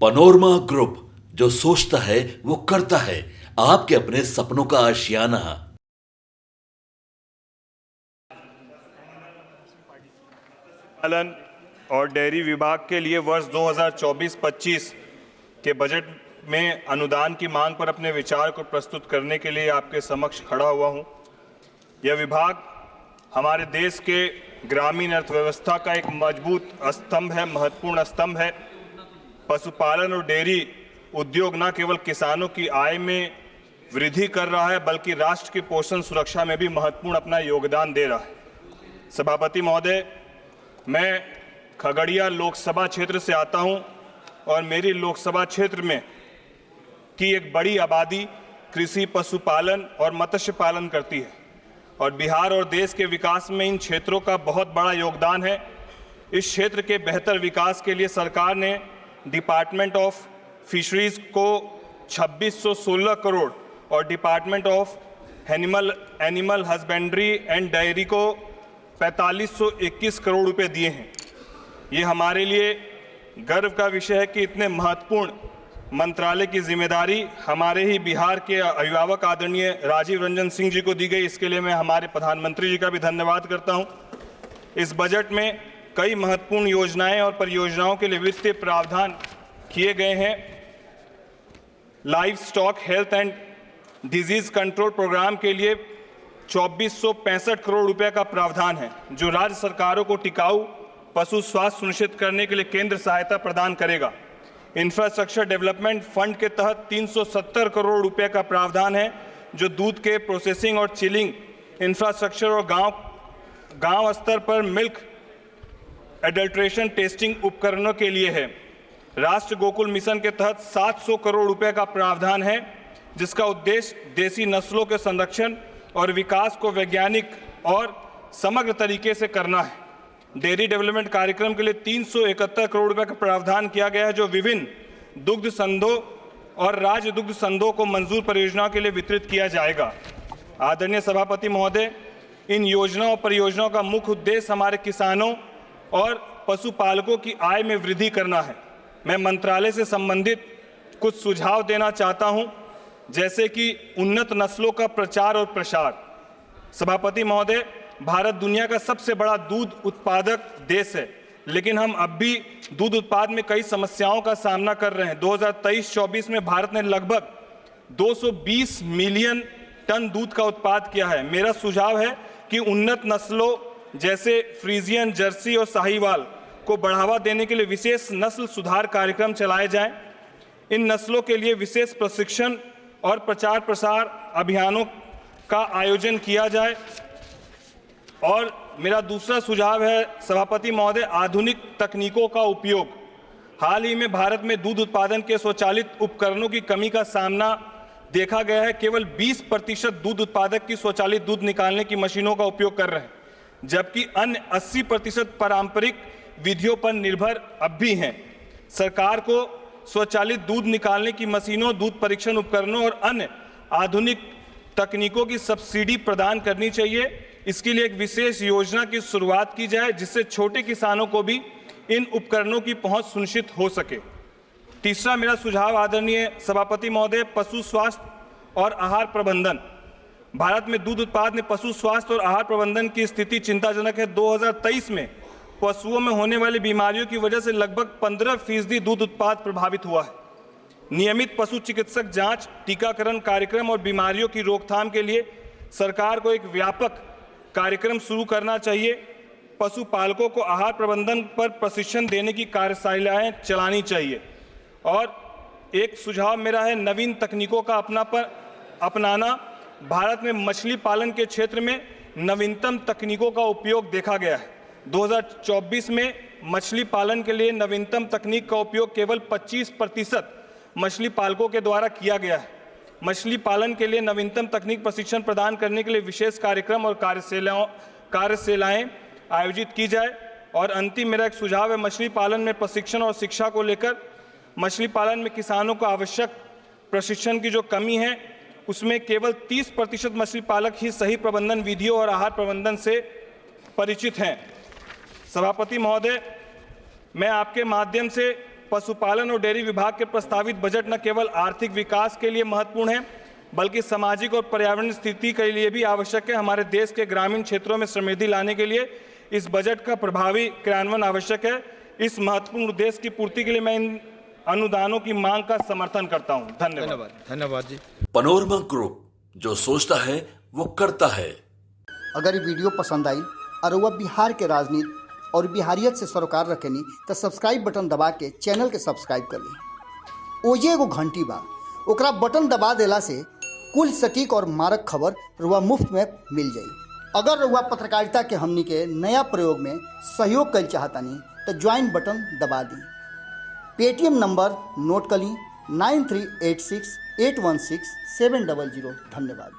Panorama group, जो सोचता है वो करता है। आपके अपने सपनों का आशियाना। पालन और डेयरी विभाग के लिए वर्ष 2024-25 के बजट में अनुदान की मांग पर अपने विचार को प्रस्तुत करने के लिए आपके समक्ष खड़ा हुआ हूं। यह विभाग हमारे देश के ग्रामीण अर्थव्यवस्था का एक मजबूत स्तंभ है, महत्वपूर्ण स्तंभ है। पशुपालन और डेयरी उद्योग न केवल किसानों की आय में वृद्धि कर रहा है, बल्कि राष्ट्र की पोषण सुरक्षा में भी महत्वपूर्ण अपना योगदान दे रहा है। सभापति महोदय, मैं खगड़िया लोकसभा क्षेत्र से आता हूं और मेरी लोकसभा क्षेत्र में की एक बड़ी आबादी कृषि, पशुपालन और मत्स्य पालन करती है और बिहार और देश के विकास में इन क्षेत्रों का बहुत बड़ा योगदान है। इस क्षेत्र के बेहतर विकास के लिए सरकार ने डिपार्टमेंट ऑफ फिशरीज को 2616 करोड़ और department of animal husbandry and dairy को 4521 करोड़ रुपए दिए हैं। ये हमारे लिए गर्व का विषय है कि इतने महत्वपूर्ण मंत्रालय की जिम्मेदारी हमारे ही बिहार के अभिभावक आदरणीय राजीव रंजन सिंह जी को दी गई। इसके लिए मैं हमारे प्रधानमंत्री जी का भी धन्यवाद करता हूं। इस बजट में कई महत्वपूर्ण योजनाएं और परियोजनाओं के लिए वित्तीय प्रावधान किए गए हैं। Livestock health and disease control programme के लिए 2465 करोड़ रुपए का प्रावधान है, जो राज्य सरकारों को टिकाऊ पशु स्वास्थ्य सुनिश्चित करने के लिए केंद्र सहायता प्रदान करेगा। इंफ्रास्ट्रक्चर डेवलपमेंट फंड के तहत 370 करोड़ रुपए का प्रावधान है, जो दूध के प्रोसेसिंग और चिलिंग इंफ्रास्ट्रक्चर और गांव स्तर पर मिल्क एडल्ट्रेशन टेस्टिंग उपकरणों के लिए है। राष्ट्र गोकुल मिशन के तहत 700 करोड़ रुपए का प्रावधान है, जिसका उद्देश्य देसी नस्लों के संरक्षण और विकास को वैज्ञानिक और समग्र तरीके से करना है। डेयरी डेवलपमेंट कार्यक्रम के लिए 371 करोड़ रुपए का प्रावधान किया गया है, जो विभिन्न दुग्ध संघों और राज्य दुग्ध संघों को मंजूर परियोजनाओं के लिए वितरित किया जाएगा। आदरणीय सभापति महोदय, इन योजनाओं और परियोजनाओं का मुख्य उद्देश्य हमारे किसानों और पशुपालकों की आय में वृद्धि करना है। मैं मंत्रालय से संबंधित कुछ सुझाव देना चाहता हूं, जैसे कि उन्नत नस्लों का प्रचार और प्रसार। सभापति महोदय, भारत दुनिया का सबसे बड़ा दूध उत्पादक देश है, लेकिन हम अब भी दूध उत्पाद में कई समस्याओं का सामना कर रहे हैं। 2023-24 में भारत ने लगभग 220 मिलियन टन दूध का उत्पाद किया है। मेरा सुझाव है कि उन्नत नस्लों जैसे फ्रीजियन, जर्सी और साहीवाल को बढ़ावा देने के लिए विशेष नस्ल सुधार कार्यक्रम चलाए जाएं। इन नस्लों के लिए विशेष प्रशिक्षण और प्रचार प्रसार अभियानों का आयोजन किया जाए। और मेरा दूसरा सुझाव है सभापति महोदय, आधुनिक तकनीकों का उपयोग। हाल ही में भारत में दूध उत्पादन के स्वचालित उपकरणों की कमी का सामना देखा गया है। केवल 20% दूध उत्पादक की स्वचालित दूध निकालने की मशीनों का उपयोग कर रहे हैं, जबकि अन्य 80% पारंपरिक विधियों पर निर्भर अब भी हैं। सरकार को स्वचालित दूध निकालने की मशीनों, दूध परीक्षण उपकरणों और अन्य आधुनिक तकनीकों की सब्सिडी प्रदान करनी चाहिए। इसके लिए एक विशेष योजना की शुरुआत की जाए, जिससे छोटे किसानों को भी इन उपकरणों की पहुंच सुनिश्चित हो सके। तीसरा मेरा सुझाव आदरणीय सभापति महोदय, पशु स्वास्थ्य और आहार प्रबंधन। भारत में दूध उत्पाद में पशु स्वास्थ्य और आहार प्रबंधन की स्थिति चिंताजनक है। 2023 में पशुओं में होने वाली बीमारियों की वजह से लगभग 15% दूध उत्पाद प्रभावित हुआ है। नियमित पशु चिकित्सक जांच, टीकाकरण कार्यक्रम और बीमारियों की रोकथाम के लिए सरकार को एक व्यापक कार्यक्रम शुरू करना चाहिए। पशुपालकों को आहार प्रबंधन पर प्रशिक्षण देने की कार्यशालाएं चलानी चाहिए। और एक सुझाव मेरा है नवीन तकनीकों का अपनाना। भारत में मछली पालन के क्षेत्र में नवीनतम तकनीकों का उपयोग देखा गया है। 2024 में मछली पालन के लिए नवीनतम तकनीक का उपयोग केवल 25% मछली पालकों के द्वारा किया गया है। मछली पालन के लिए नवीनतम तकनीक प्रशिक्षण प्रदान करने के लिए विशेष कार्यक्रम और कार्यशालाएं आयोजित की जाए। और अंतिम मेरा एक सुझाव है, मछली पालन में प्रशिक्षण और शिक्षा को लेकर। मछली पालन में किसानों को आवश्यक प्रशिक्षण की जो कमी है, उसमें केवल 30% मछली पालक ही सही प्रबंधन विधियों और आहार प्रबंधन से परिचित हैं। सभापति महोदय, मैं आपके माध्यम से पशुपालन और डेयरी विभाग के प्रस्तावित बजट न केवल आर्थिक विकास के लिए महत्वपूर्ण है, बल्कि सामाजिक और पर्यावरण स्थिति के लिए भी आवश्यक है। हमारे देश के ग्रामीण क्षेत्रों में समृद्धि लाने के लिए इस बजट का प्रभावी क्रियान्वयन आवश्यक है। इस महत्वपूर्ण उद्देश्य की पूर्ति के लिए मैं इन अनुदानों की मांग का समर्थन करता हूं। धन्यवाद। धन्यवाद जी। पनोरमा ग्रुप, जो सोचता है वो करता है। अगर ये वीडियो पसंद आई और वह बिहार के राजनीति और बिहारियत से सरोकार रखेनी तो सब्सक्राइब बटन दबा के चैनल के सब्सक्राइब कर ली। ओजे एगो घंटी बा, ओकरा बटन दबा देला से कुल सटीक और मारक खबर रुआ मुफ्त में मिल जाई। अगर रुआ पत्रकारिता के हमनी के नया प्रयोग में सहयोग कर चाहतानी तो ज्वाइन बटन दबा दी। पेटीएम नंबर नोट कर ली 9386816700। धन्यवाद।